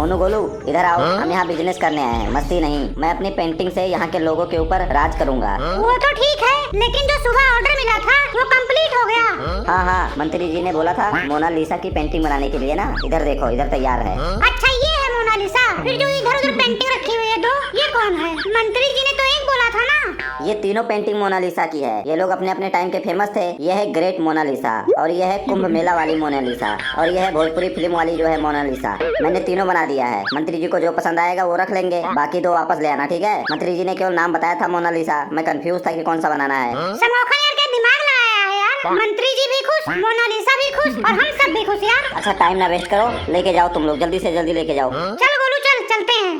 मोनू गोलू इधर आओ, हम यहाँ बिजनेस करने आए हैं, मस्ती नहीं। मैं अपनी पेंटिंग से यहाँ के लोगों के ऊपर राज करूँगा। वो तो ठीक है, लेकिन जो सुबह ऑर्डर मिला था वो कंप्लीट हो गया। हाँ, मंत्री जी ने बोला था मोनालिसा की पेंटिंग बनाने के लिए ना। इधर देखो, इधर तैयार है। अच्छा ये है मोनालिसा। फिर जो इधर उधर पेंटिंग रखी हुई है दो, ये कौन है? मंत्री जी ने तो एक बोला था ना। ये तीनों पेंटिंग मोनालिसा की है। ये लोग अपने अपने टाइम के फेमस थे। ये है ग्रेट मोनालिसा, और ये है कुंभ मेला वाली मोनालिसा, और ये है भोजपुरी फिल्म वाली जो है मोनालिसा। मैंने तीनों बना दिया है। मंत्री जी को जो पसंद आएगा वो रख लेंगे, बाकी दो वापस ले आना, ठीक है? मंत्री जी ने केवल नाम बताया था मोनालिसा, मैं कंफ्यूज था कि कौन सा बनाना है। समोखा यार, क्या दिमाग लगाया है यार। मंत्री जी भी खुश, मोनालिसा भी खुश, और हम सब भी खुश यार। अच्छा टाइम ना वेस्ट करो, लेके जाओ तुम लोग, जल्दी से जल्दी लेके जाओ। चल गोलू चल, चलते हैं।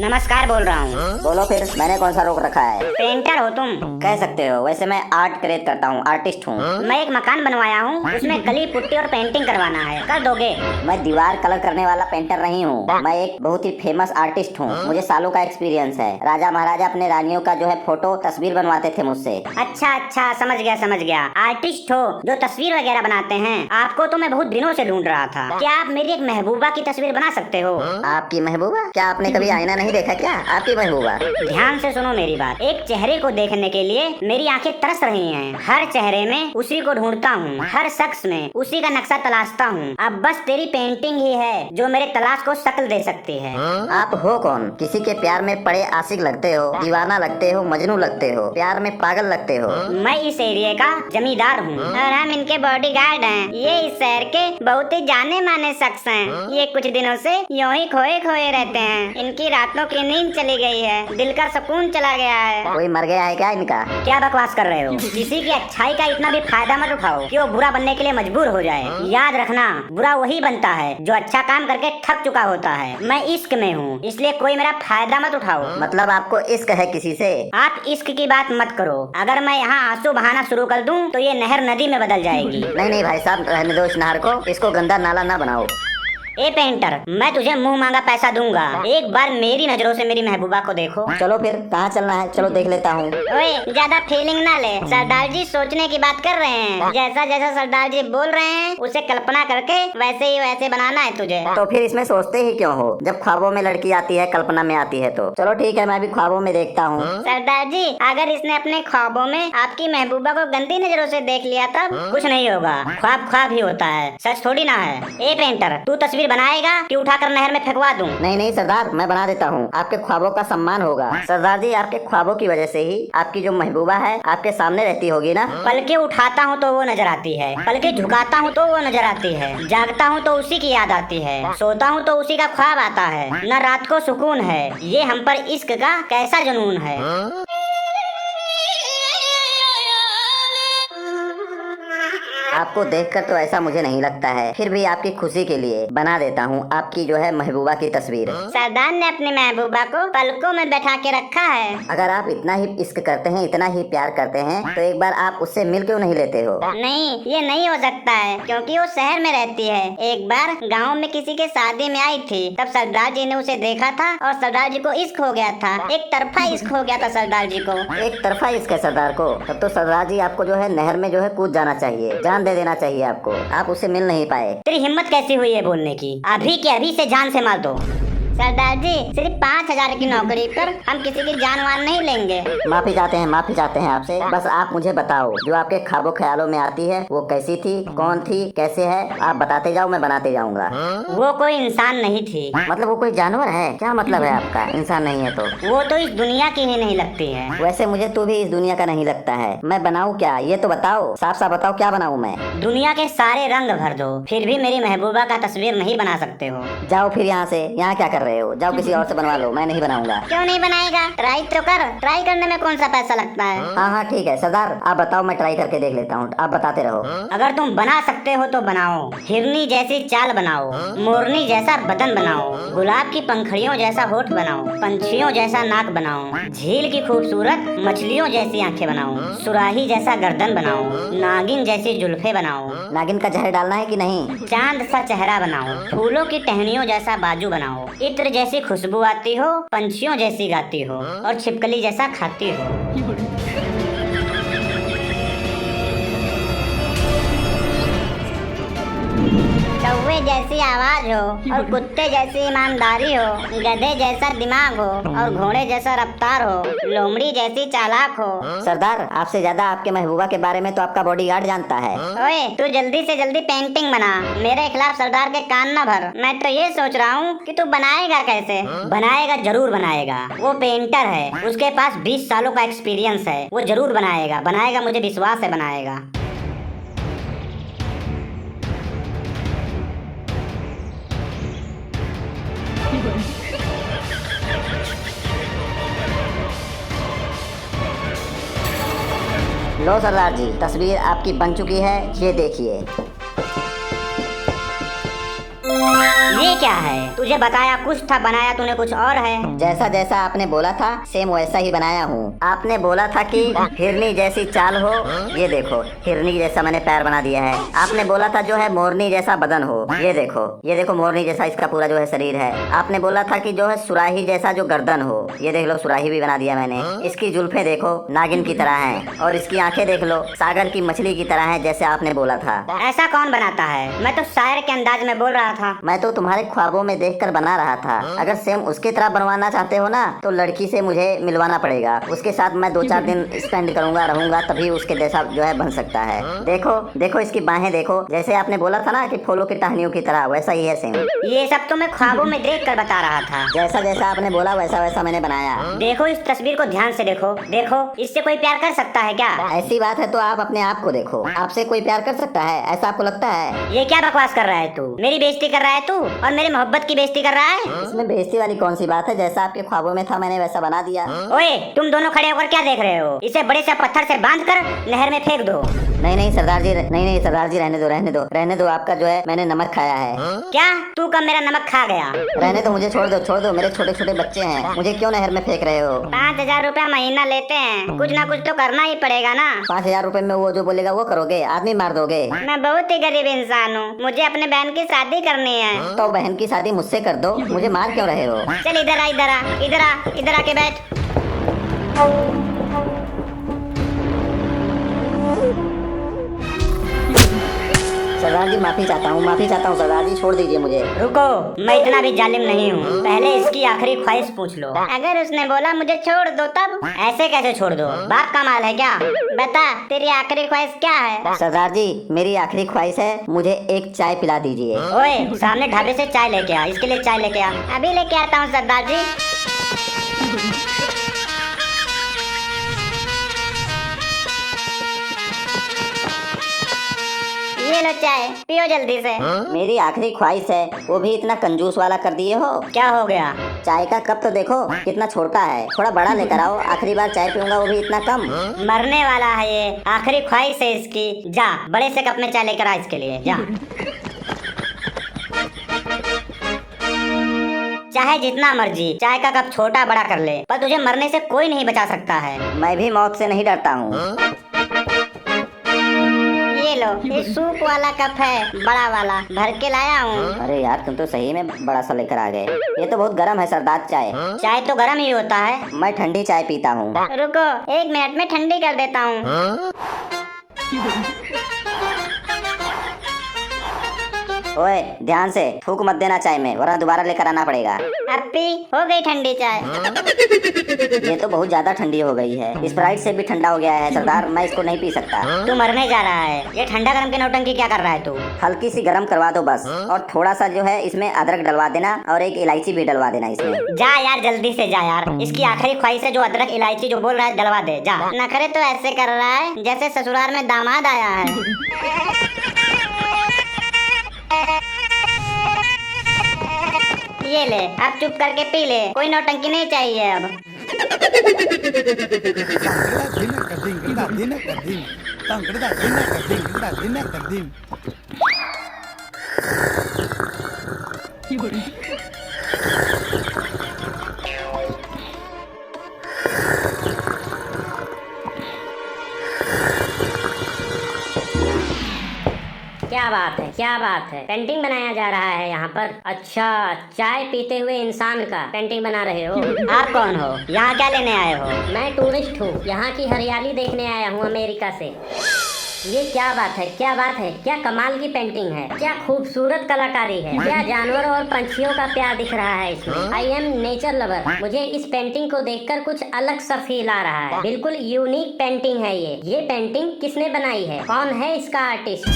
नमस्कार बोल रहा हूँ। बोलो फिर, मैंने कौन सा रोक रखा है? पेंटर हो तुम? कह सकते हो। वैसे मैं आर्ट क्रिएट करता हूँ, आर्टिस्ट हूँ। मैं एक मकान बनवाया हूँ, उसमें कली पुट्टी और पेंटिंग करवाना है, कर दोगे? मैं दीवार कलर करने वाला पेंटर नहीं हूँ, मैं एक बहुत ही फेमस आर्टिस्ट हूँ। मुझे सालों का एक्सपीरियंस है। राजा महाराजा अपने रानियों का जो है फोटो तस्वीर बनवाते थे मुझसे। अच्छा समझ गया। आर्टिस्ट हो जो तस्वीर वगैरह बनाते हैं। आपको तो मैं बहुत दिनों से ढूंढ रहा था। क्या आप मेरी एक महबूबा की तस्वीर बना सकते हो? आपकी महबूबा? क्या आपने कभी आईना नहीं देखा क्या? आपकी महबूबा? ध्यान से सुनो मेरी बात। एक चेहरे को देखने के लिए मेरी आंखें तरस रही हैं। हर चेहरे में उसी को ढूंढता हूँ, हर शख्स में उसी का नक्शा तलाशता हूँ। अब बस तेरी पेंटिंग ही है जो मेरे तलाश को शक्ल दे सकती है। आप हो कौन? किसी के प्यार में पड़े आशिक लगते हो, दीवाना लगते हो, मजनू लगते हो, प्यार में पागल लगते हो। मैं इस एरिया का जमींदार हूँ और हम इनके बॉडीगार्ड हैं। ये इस शहर के बहुत ही जाने माने शख्स हैं। ये कुछ दिनों से यूं ही खोए खोए रहते हैं। इनकी रातों की नींद चली गई है, दिल का सुकून चला गया है। कोई मर गया है क्या इनका? क्या बकवास कर रहे हो? किसी की अच्छाई का इतना भी फायदा मत उठाओ कि वो बुरा बनने के लिए मजबूर हो जाए। याद रखना, बुरा वही बनता है जो अच्छा काम करके थक चुका होता है। मैं इश्क में हूँ, इसलिए कोई मेरा फायदा मत उठाओ। मतलब आपको इश्क है किसी से? आप इश्क की बात मत करो। अगर मैं यहाँ आंसू बहाना शुरू कर दूँ तो ये नहर नदी में बदल जाएगी। नहीं भाई साहब, रहने दो इस नहर को, इसको गंदा नाला ना बनाओ। ए पेंटर, मैं तुझे मुंह मांगा पैसा दूंगा। एक बार मेरी नजरों से मेरी महबूबा को देखो। चलो फिर, कहाँ चलना है? चलो देख लेता हूँ। ओए, ज्यादा फीलिंग ना ले। सरदार जी सोचने की बात कर रहे हैं। जैसा जैसा सरदार जी बोल रहे हैं उसे कल्पना करके वैसे ही वैसे बनाना है तुझे। तो फिर इसमें सोचते ही क्यों हो? जब ख्वाबों में लड़की आती है, कल्पना में आती है तो चलो ठीक है, मैं भी ख्वाबों में देखता हूँ। सरदार जी, अगर इसने अपने ख्वाबों में आपकी महबूबा को गंदी नजरों से देख लिया तब कुछ नहीं होगा। ख्वाब ख्वाब ही होता है, सच थोड़ी ना है। ए पेंटर, तू तस्वीर बनाएगा कि उठाकर नहर में फेंकवा दूं? नहीं सरदार, मैं बना देता हूँ। आपके ख्वाबों का सम्मान होगा। सरदार जी, आपके ख्वाबों की वजह से ही आपकी जो महबूबा है आपके सामने रहती होगी ना। पलके उठाता हूँ तो वो नजर आती है, पलके झुकाता हूँ तो वो नजर आती है, जागता हूँ तो उसी की याद आती है, सोता हूँ तो उसी का ख्वाब आता है। न रात को सुकून है। ये हम पर इश्क का कैसा जुनून है। आपको देखकर तो ऐसा मुझे नहीं लगता है, फिर भी आपकी खुशी के लिए बना देता हूँ आपकी जो है महबूबा की तस्वीर। सरदार ने अपनी महबूबा को पलकों में बैठा के रखा है। अगर आप इतना ही इश्क करते हैं, इतना ही प्यार करते हैं, तो एक बार आप उससे मिल क्यों नहीं लेते हो? नहीं, ये नहीं हो सकता है, क्योंकि वो शहर में रहती है। एक बार गाँव में किसी के शादी में आई थी, तब सरदार जी ने उसे देखा था और सरदार जी को इश्क हो गया था। एक तरफा इश्क हो गया था सरदार जी को। एक तरफा इश्क है सरदार को? तब तो सरदार जी आपको जो है नहर में जो है कूद जाना चाहिए, जान दे देना चाहिए आपको। आप उससे मिल नहीं पाए। तेरी हिम्मत कैसी हुई है बोलने की? अभी के अभी से जान से मार दो। सरदार जी, सिर्फ 5,000 की नौकरी पर हम किसी की जान वान नहीं लेंगे। माफी चाहते हैं आपसे। बस आप मुझे बताओ, जो आपके ख्वाबों ख्यालों में आती है वो कैसी थी, कौन थी, कैसे है? आप बताते जाओ, मैं बनाते जाऊंगा। वो कोई इंसान नहीं थी। मतलब वो कोई जानवर है? क्या मतलब है आपका? इंसान नहीं है तो? वो तो इस दुनिया की ही नहीं लगती है। वैसे मुझे तू भी इस दुनिया का नहीं लगता है। मैं बनाऊं क्या, ये तो बताओ, साफ साफ बताओ, क्या बनाऊं मैं? दुनिया के सारे रंग भर दो, फिर भी मेरी महबूबा का तस्वीर नहीं बना सकते हो। जाओ फिर यहाँ से। यहाँ क्या कर कर रहे हो? जाओ किसी और से बनवा लो, मैं नहीं बनाऊंगा। क्यों नहीं बनाएगा? ट्राई तो कर। ट्राई करने में कौन सा पैसा लगता है? हाँ हाँ ठीक है सरदार, आप बताओ, मैं ट्राई करके देख लेता हूँ, आप बताते रहो। अगर तुम बना सकते हो तो बनाओ। हिरनी जैसी चाल बनाओ, मोरनी जैसा बदन बनाओ, गुलाब की पंखड़ियों जैसा होठ बनाओ, पंछियों जैसा नाक बनाओ, झील की खूबसूरत मछलियों जैसी आंखें बनाओ, सुराही जैसा गर्दन बनाओ, नागिन जैसी जुल्फे बनाओ, नागिन का जहर डालना है कि नहीं? चांद सा चेहरा बनाओ, फूलों की टहनियों जैसा बाजू बनाओ, इत्र जैसी खुशबू आती हो, पंछियों जैसी गाती हो और छिपकली जैसा खाती हो। कौवे जैसी आवाज हो और कुत्ते जैसी ईमानदारी हो, गधे जैसा दिमाग हो और घोड़े जैसा रफ्तार हो, लोमड़ी जैसी चालाक हो। सरदार, आपसे ज्यादा आपके महबूबा के बारे में तो आपका बॉडीगार्ड जानता है। ओए, तू जल्दी से जल्दी पेंटिंग बना, मेरे खिलाफ सरदार के कान न भर। मैं तो ये सोच रहा हूँ कि तू बनाएगा कैसे? बनाएगा, जरूर बनाएगा। वो पेंटर है, उसके पास 20 सालों का एक्सपीरियंस है, वो जरूर बनाएगा। बनाएगा, मुझे विश्वास है बनाएगा। लो सरदार जी, तस्वीर आपकी बन चुकी है, ये देखिए। ये क्या है? तुझे बताया कुछ था, बनाया तूने कुछ और है। जैसा जैसा आपने बोला था सेम वैसा ही बनाया हूँ। आपने बोला था कि हिरनी जैसी चाल हो, ये देखो हिरनी जैसा मैंने पैर बना दिया है। आपने बोला था जो है मोरनी जैसा बदन हो, ये देखो मोरनी जैसा इसका पूरा जो है शरीर है। आपने बोला था कि जो है सुराही जैसा जो गर्दन हो, ये देख लो सुराही भी बना दिया मैंने। इसकी जुल्फे देखो नागिन की तरह हैं और इसकी आंखें देख लो सागर की मछली की तरह हैं, जैसे आपने बोला था। ऐसा कौन बनाता है? मैं तो शायर के अंदाज में बोल रहा था। मैं तो तुम्हारे ख्वाबों में देखकर बना रहा था। अगर सेम उसकी तरह बनवाना चाहते हो ना तो लड़की से मुझे मिलवाना पड़ेगा, उसके साथ मैं 2-4 दिन स्पेंड करूंगा, रहूंगा, तभी उसके जैसा जो है बन सकता है। देखो देखो इसकी बाहें देखो, जैसे आपने बोला था ना कि फूलों की टहनियों की तरह, वैसा ही है सेम। ये सब तो मैं ख्वाबों में देख कर बता रहा था। जैसा जैसा आपने बोला वैसा वैसा मैंने बनाया। देखो इस तस्वीर को ध्यान से देखो। देखो, इससे कोई प्यार कर सकता है क्या? ऐसी बात है तो आप अपने आप को देखो, आपसे कोई प्यार कर सकता है? ऐसा आपको लगता है? ये क्या बकवास कर रहा है तू? मेरी बेइज्जती कर रहा है तू और मेरी मोहब्बत की बेइज्जती कर रहा है। इसमें बेइज्जती वाली कौन सी बात है? जैसा आपके ख्वाबों में था मैंने वैसा बना दिया। ओए, तुम दोनों खड़े होकर क्या देख रहे हो? इसे बड़े से पत्थर से बांधकर नहर में फेंक दो। नहीं सरदार जी, नहीं सरदार जी, रहने दो। आपका जो है मैंने नमक खाया है। क्या? तू कब मेरा नमक खा गया? रहने दो, मुझे छोड़ दो, मेरे छोटे छोटे बच्चे हैं, मुझे क्यों नहर में फेंक रहे हो? 5000 रुपया महीना लेते हैं, कुछ ना कुछ तो करना ही पड़ेगा ना। 5000 रुपए में वो जो बोलेगा वो करोगे? आदमी मार दोगे? मैं बहुत ही गरीब इंसान हूँ, मुझे अपने बहन की शादी करनी है। तो बहन की शादी मुझसे कर दो, मुझे मार क्यों रहे हो? चल इधर आके बैठ। सरदार जी माफी चाहता हूँ सरदार जी, छोड़ दीजिए मुझे। रुको, मैं इतना भी जालिम नहीं हूँ, पहले इसकी आखिरी ख्वाहिश पूछ लो। अगर उसने बोला मुझे छोड़ दो तब? ऐसे कैसे छोड़ दो? बाप का माल है क्या? बता, तेरी आखिरी ख्वाहिश क्या है? सरदार जी मेरी आखिरी ख्वाहिश है, मुझे एक चाय पिला दीजिए। ओए, सामने ढाबे से चाय लेके आ, इसके लिए चाय लेके आ। अभी लेके आता हूँ सरदार जी। ये लो चाय, पियो जल्दी से। मेरी आखिरी ख्वाहिश है, वो भी इतना कंजूस वाला कर दिए हो। क्या हो गया? चाय का कप तो देखो कितना छोटा है, थोड़ा बड़ा लेकर आओ, आखिरी बार चाय पीऊंगा, वो भी इतना कम। मरने वाला है ये, आखिरी ख्वाहिश है इसकी। जा, बड़े से कप में चाय लेकर आ इसके लिए, जा। चाहे जितना मर्जी चाय का कप छोटा बड़ा कर ले, पर तुझे मरने से कोई नहीं बचा सकता है। मैं भी मौत से नहीं डरता हूँ। ये लो, ये सूप वाला कप है, बड़ा वाला, भर के लाया हूँ। अरे यार तुम तो सही में बड़ा सा लेकर आ गए। ये तो बहुत गर्म है सरदार चाय। चाय तो गर्म ही होता है। मैं ठंडी चाय पीता हूँ। रुको, 1 मिनट में ठंडी कर देता हूँ। ओए ध्यान से थूक मत देना चाय में, वरना दोबारा लेकर आना पड़ेगा। अपी, हो गई ठंडी चाय। ये तो बहुत ज्यादा ठंडी हो गई है, स्प्राइट से भी ठंडा हो गया है सरदार, मैं इसको नहीं पी सकता। तू मरने जा रहा है, ये ठंडा गरम की नौटंकी क्या कर रहा है तू? हल्की सी गर्म करवा दो बस, और थोड़ा सा जो है इसमें अदरक डलवा देना और एक इलायची भी डलवा देना इसमें। जा यार, जल्दी से जा यार, इसकी आखिरी ख्वाहिश है जो अदरक इलायची जो बोल रहा है डलवा दे, जा। नखरे तो ऐसे कर रहा है जैसे ससुराल में दामाद आया है। ये ले, अब चुप करके पी ले, कोई नौटंकी नहीं चाहिए अब। क्या बात है, क्या बात है, पेंटिंग बनाया जा रहा है यहाँ पर। अच्छा, चाय पीते हुए इंसान का पेंटिंग बना रहे हो। आप कौन हो, यहाँ क्या लेने आए हो? मैं टूरिस्ट हूँ, यहाँ की हरियाली देखने आया हूँ अमेरिका से। ये क्या बात है, क्या बात है, क्या कमाल की पेंटिंग है, क्या खूबसूरत कलाकारी है, क्या जानवरों और पंछियों का प्यार दिख रहा है इसमें। I am nature lover. मुझे इस पेंटिंग को देखकर कुछ अलग सा फील आ रहा है। बिल्कुल यूनिक पेंटिंग है ये पेंटिंग किसने बनाई है, कौन है इसका आर्टिस्ट?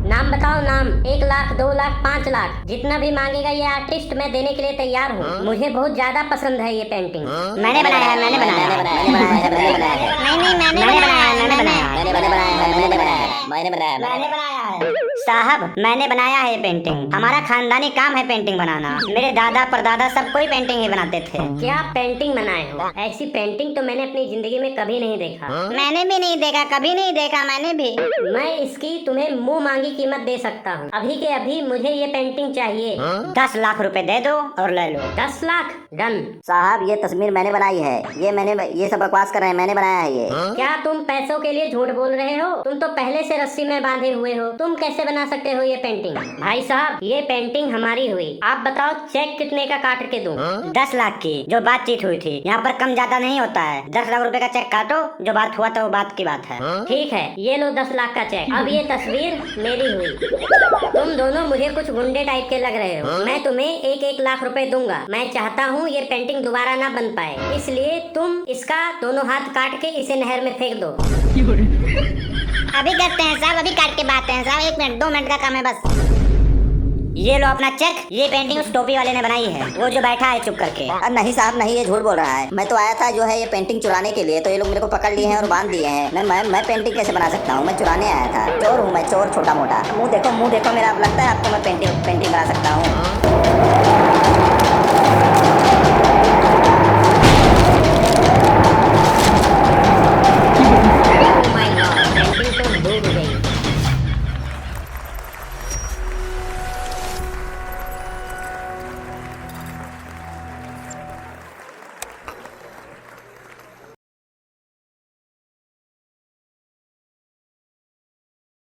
नाम बताओ, नाम। 1 लाख, 2 लाख, 5 लाख, जितना भी मांगेगा ये आर्टिस्ट मैं देने के लिए तैयार हूँ। मुझे बहुत ज्यादा पसंद है ये पेंटिंग। मैंने बनाया है, मैंने बनाया है। नहीं नहीं, मैंने बनाया है, मैंने बनाया है। साहब, मैंने बनाया है ये पेंटिंग। हमारा खानदानी काम है पेंटिंग बनाना। मेरे दादा परदादा सब कोई पेंटिंग ही बनाते थे। क्या पेंटिंग बनाए हो? ऐसी पेंटिंग तो मैंने अपनी जिंदगी में कभी नहीं देखा। मैंने भी नहीं देखा, कभी नहीं देखा मैंने भी। मैं इसकी तुम्हें मुंह मांगी कीमत दे सकता हूँ। अभी के अभी मुझे ये पेंटिंग चाहिए। 10 लाख रुपए दे दो और ले लो। 10 लाख डन। साहब ये तस्वीर मैंने बनाई है। ये सब बकवास कर रहे हैं, मैंने बनाया है ये। क्या तुम पैसों के लिए झूठ बोल रहे हो? तुम तो पहले से रस्सी में बांधे हुए हो। तुम कैसे बना सकते हो ये पेंटिंग? भाई साहब, ये पेंटिंग हमारी हुई। आप बताओ चेक कितने का काट के दूं? 10 लाख की जो बातचीत हुई थी। यहाँ पर कम ज्यादा नहीं होता है। 10 लाख रुपए का चेक काटो, जो बात हुआ था वो बात की बात है। ठीक है, ये लो 10 लाख का चेक। अब ये तस्वीर मेरी हुई। तुम दोनों मुझे कुछ गुंडे टाइप के लग रहे हो। मैं तुम्हें 1-1 लाख रुपए दूंगा। मैं चाहता हूँ ये पेंटिंग दोबारा ना बन पाए, इसलिए तुम इसका दोनों हाथ काट के इसे नहर में फेंक दो। अभी करते हैं साहब, अभी काट के बात हैं साहब। 1 मिनट 2 मिनट का काम है बस। ये लो अपना चेक। ये पेंटिंग उस टोपी वाले ने बनाई है, वो जो बैठा है चुप करके। नहीं साहब नहीं, ये झूठ बोल रहा है। मैं तो आया था जो है ये पेंटिंग चुराने के लिए, तो ये लोग मेरे को पकड़ लिए हैं और बांध दिए हैं। मैं पेंटिंग कैसे बना सकता हूँ? मैं चुराने आया था। चोर हूँ मैं, चोर छोटा मोटा। मुंह देखो मेरा। लगता है आपको मैं पेंटिंग बना सकता हूँ?